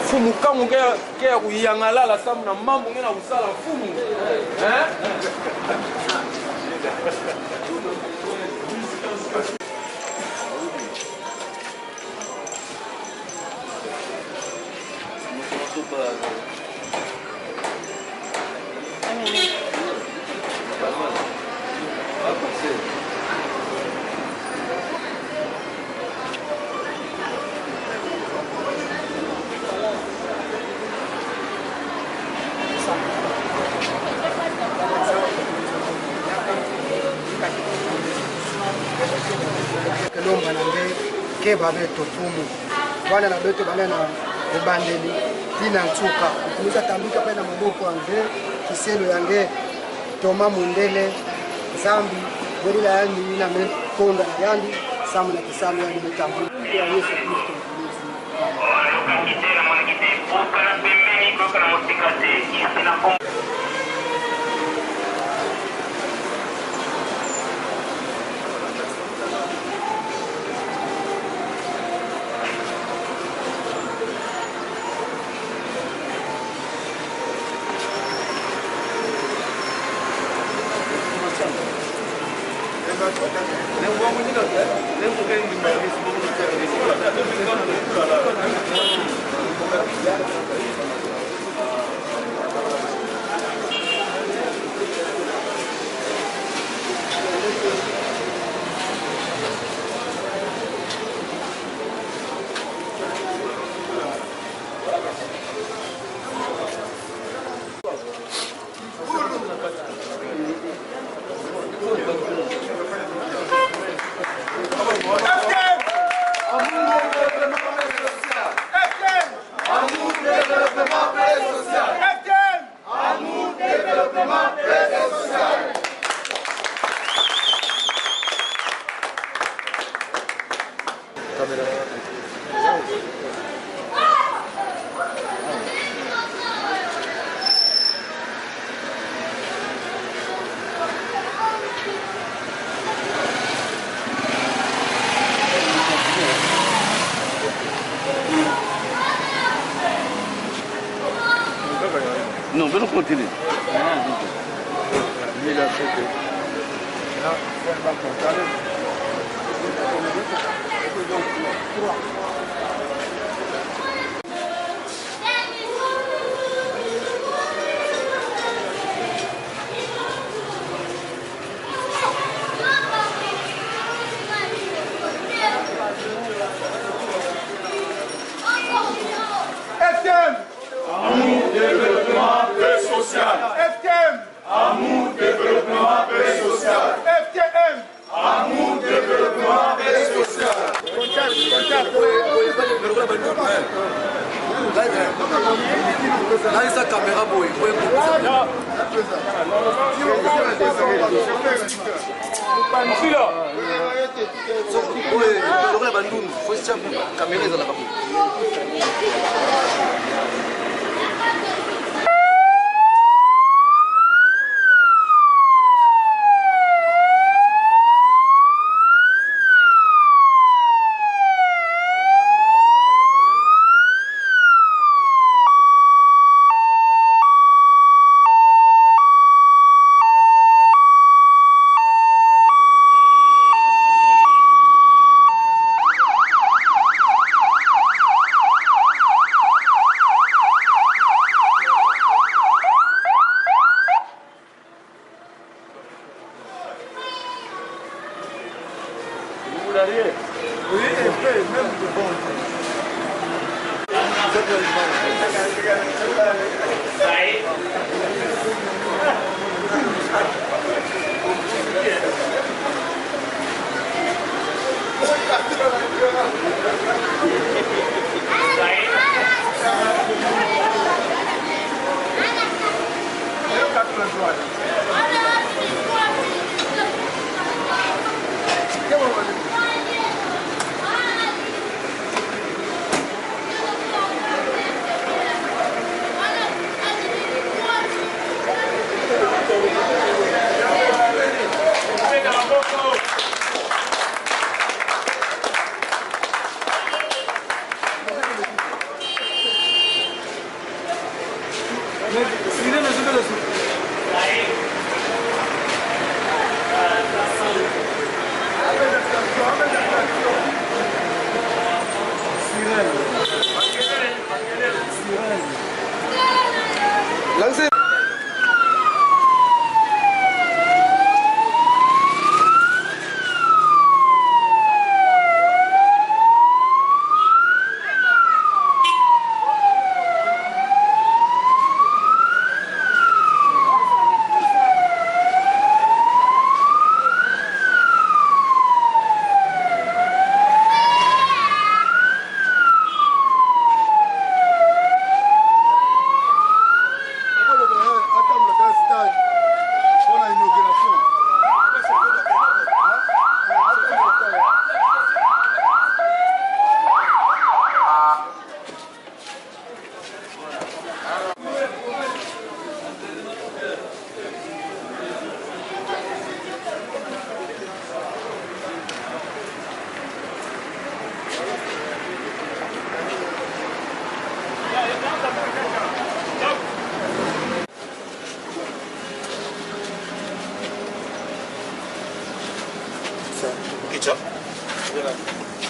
Fumu kamu ke kuyangala samu na mambo ngena usala fumu. Kelomba nange ke babe tofumu wana na beto bana na ebandeli tina nsuka kumiza tambika pena maboko yange kiselo yange toma mundele zambi gorila yani na mekonda yani samu na kisamu yani metambu ya Yesu Kristo Non, mais on continue. Amour, développement, paix sociale. FTM. Amour, développement, paix sociale. FTM. Amour, développement, paix sociale. Là, il y a caméra boy. Oui, même de bon.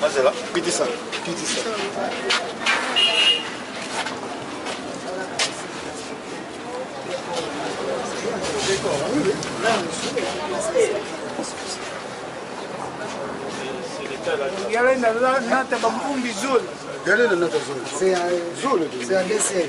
Mazela, pitisa. C'est un dessert.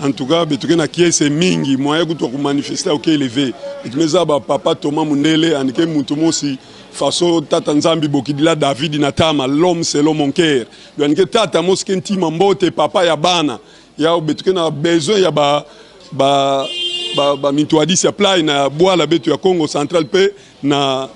En tout cas, betuke na kiese mingi moyen kuto ku manifester au élevé. Etumeza ba papa Thomas Mundele anike mutu mosi faso tata Nzambi bokidila David Natama l'homme selon mon cœur. Yanike tata moski ntima mbote papa ya bana. Ya betuke na besoin ya ba mitwadisi ya play na bois la betu ya Congo central pe na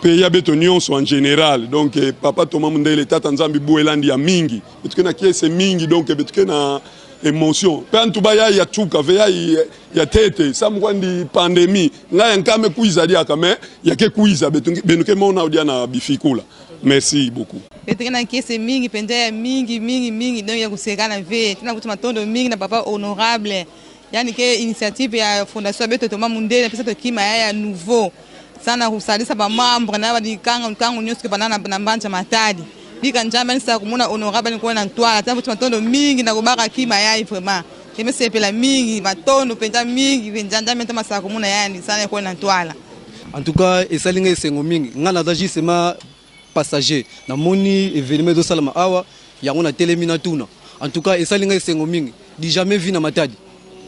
pays ya beto nyonso en général. Donc papa Thomas Mundele tata Nzambi buelandi ya mingi. Betuke na kiese mingi donc betuke na émotion. Pentuba ya chuka veya ya tete samkwandi pandémie nga yankame kuiza dia kame yake kuiza benuke mona odia na bifikula. Merci beaucoup. Petrina kiese mingi pendea mingi donc ya kusekana ve tuna kutuma tondo mingi na papa honorable. Yani ke initiative ya fondation beto Thomas Mundele pesa to kima ya nouveau sana kusalisa ba membre na ba kangu nyuske banana na mbanja matadi. Bika njamba nisa kumuna honorable ni kuona ntwala tafu matondo mingi na kubaka kima yai vraiment kime sepela mingi matondo penja mingi venjanja menta masaka kumuna yani sana kuona ntwala. En tout cas esalinga esengo mingi ngana daji sema passager na moni événement do salama awa yango na telemina tuna. En tout cas esalinga esengo mingi di jamais vu na matadi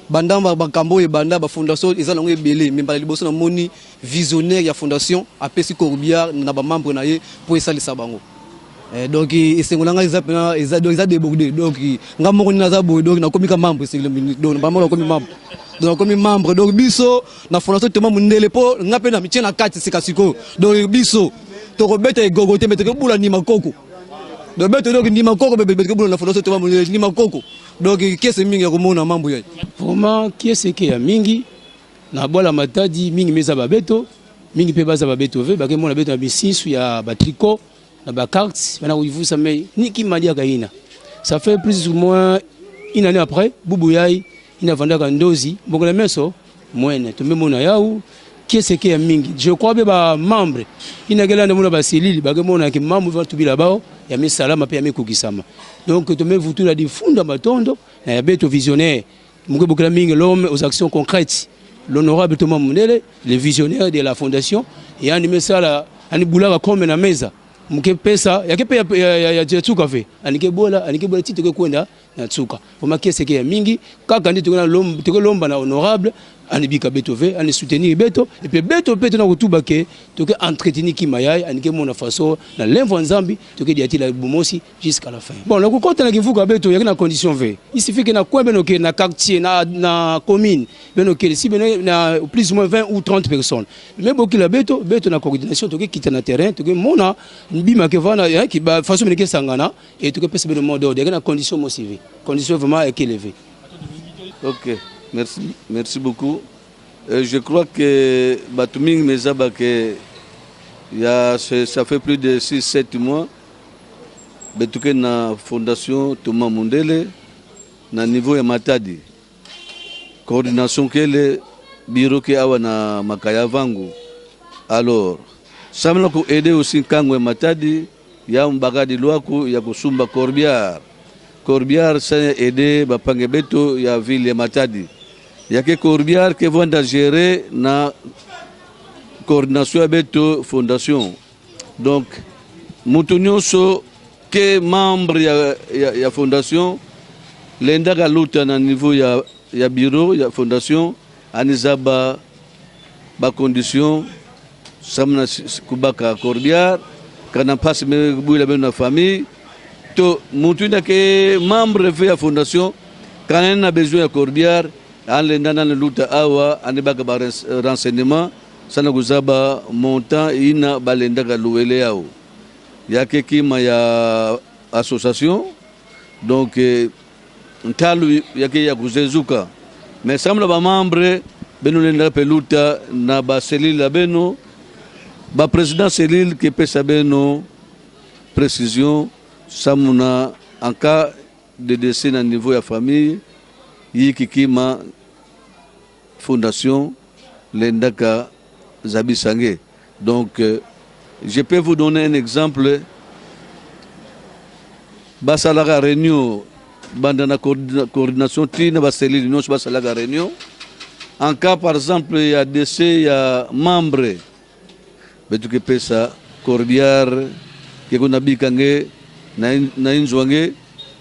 bandamba bakambo e banda ba fondation ezalongo ebele memba liboso na moni visionnaire ya fondation apesi Corbière na ba membre na ye pour esalisa bango. Donc esengolanga eza débordé donc ngamoko naza boy donc nakomika membre donc bamolo komi membre donc komi membre donc biso na fondation Thomas Mundele po ngape na mitie na kati sikasiko donc biso to kobeta egogote meteke bula ni makoko donc beto donc ni makoko beteke bula na fondation Thomas Mundele ni makoko donc kiese mingi ya komona membre ya vraiment kiese ke ya mingi na bola matadi mingi meza babeto mingi pe baza babeto ve bakemona beto ya bisisu ya batricot na ba carte bana kuivusa mais niki madia kaina ça fait plus ou moins une année après Boubouyaï ina vendaka ndozi bongola meso mwene to memona yau kiese ke ya mingi je crois be ba membre ina gela ndamona ba selili bakemona ke membre va tubila bao ya misalama pe ya mikukisama donc to me vutu la difunda matondo na ya beto visionnaire mungu bokela mingi l'homme aux actions concrètes l'honorable Thomas Mundele le visionnaire de la fondation et animé ça la ani bulaka comme na meza mke pesa yake pe ya tsuka fe anike bola tito ke kwenda na tsuka pour kiese ke ya mingi kaka ndi tuko lomba na honorable anibika beto ve ani soutenir beto et puis beto pe tona kutuba ke toke entretenir ki mayai anike mona faso na lemvo nzambi toke diati la bumosi jusqu'à la fin bon la kokota na kivuka beto yake na condition ve il suffit que na kwembe no ke na quartier na commune beno ke si beno na plus ou moins 20 ou 30 personnes mais beaucoup la beto na coordination toke kita na terrain toke mona bima ke vana ya ki ba faso meneke sangana et toke pese beno modo yake na condition mo civique condition vraiment élevée. OK. Merci beaucoup. Je crois que Batuming Mezaba, ça fait plus de 6-7 mois, que la fondation Thomas Mundele, na niveau de Matadi, coordination que le bureau qui a na Makaya Vangu. Alors, ça m'a aidé aussi Kangwe Matadi, il y a un bagage de loi qui a Kusumba Corbière. Corbière, ça a aidé Bapangebeto, il y a ville de Matadi. Il y a que Corbière qui vont gérer la coordination avec la fondation. Donc, nous sommes que membres de la fondation, l'Enda Galuta à niveau de la bureau, de la fondation, Anizaba, ba condition, Samna Kubaka Corbière, quand on passe la famille, nous sommes que membres de la fondation, quand on a besoin de Corbière, en l'endana na luta awa anibaka ba renseignement sana kuzaba montant ina balenda ka luele yao yake kima ya association donc ntalu yake ya kuzezuka mais samla ba membre beno lenda peluta na ba selile beno ba président selile qui pesa beno précision samuna en cas de décès na niveau ya famille yiki kima fondation lendaka zabisange. Donc je peux vous donner un exemple. Basalaga réunion bandana coordination tina baseli non basalaga réunion en cas par exemple il y a décès il y a membre betuke pesa cordiar ke kuna bikange na inzwange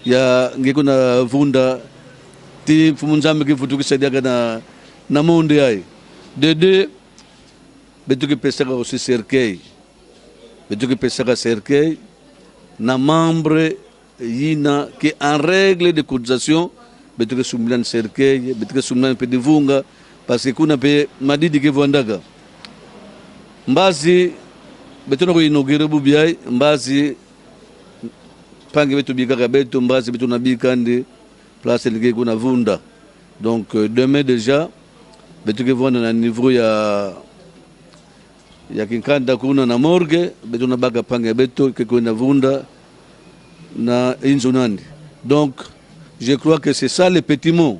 ya ngekuna vunda ti fumunzambe ke futuki sadiaga na monde ai de betuke pesa aussi cercueil betuke pesa cercueil na membre yina qui en règle de cotisation betuke sumlan cercueil betuke sumlan pe divunga parce que kuna pe madidi ke vondaga mbazi betuno ko inogere bubiai mbazi pange betu bikaka betu mbazi betu nabikande place lige kuna vunda. Donc demain déjà betuke vonda na niveau ya kinkanda kuna na morgue betu nabaga pange betu ke kuna vunda na inzonandi. Donc je crois que c'est ça les petits mots.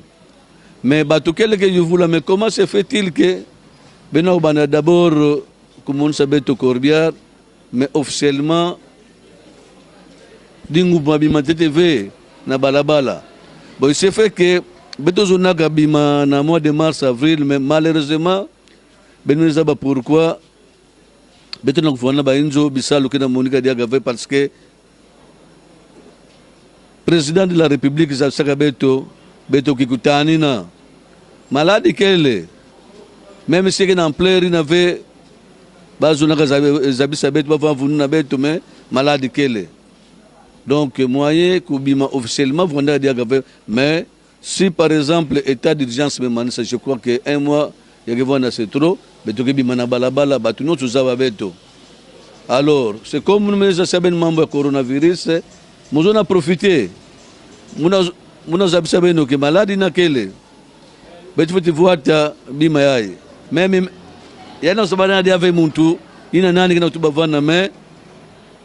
Mais batukele que je voulais, mais comment se fait-il que bena bana d'abord comme on s'appelle corbiar mais officiellement dingu babima TV na balabala. Bon il s'est fait que beto zonaka bima na mois de mars avril mais malheureusement benezaba pourquoi beto na kufana ba inzo bisalu kena monika diaga parce que président de la République Zabisaka Beto Kikutani na maladi kele même si que en plein il avait bazuna Zabisa Beto ba vunu na Beto mais maladi kele. Donc moyen kubima officiellement vendre diaga mais si par exemple état d'urgence même je crois que un mois il y a c'est trop Beto kibima na balabala batuno tuzaba Beto. Alors c'est comme nous mais ça ben membre coronavirus nous on a profité. Muna zabisa beno ke maladi na kele. Betu futi vuata bima yai. Meme yana sabana dia ve muntu ina nani kina tubavana me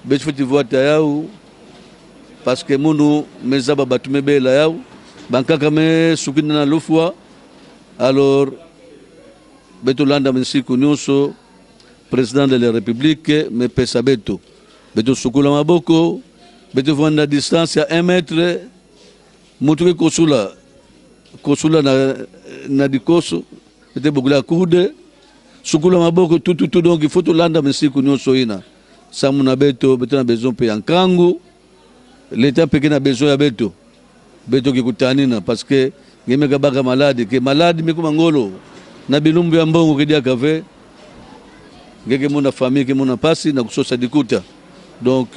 betu futi vuata yau parce que munu mezaba batume bela yau bankaka me sukina na lufwa. Alors betu landa mensiku nyuso président de la République me pesa betu. Betu sukula maboko betu vanda distance à 1 mètre mutuke kosula na dikoso bete bogula kude sukula maboko tout donc il faut to landa mesiku nyonso ina samuna beto na besoin pe yankangu l'état pe na besoin ya beto kikutanina parce que ngemeka baka maladi ke maladi mikuma ngolo na bilumbu ya mbongo kedia kave ngeke mona famille ke mona pasi na kusosa dikuta. Donc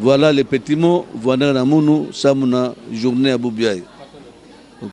voilà les petits mots, voilà la mounou, samuna journée à Boubiaï.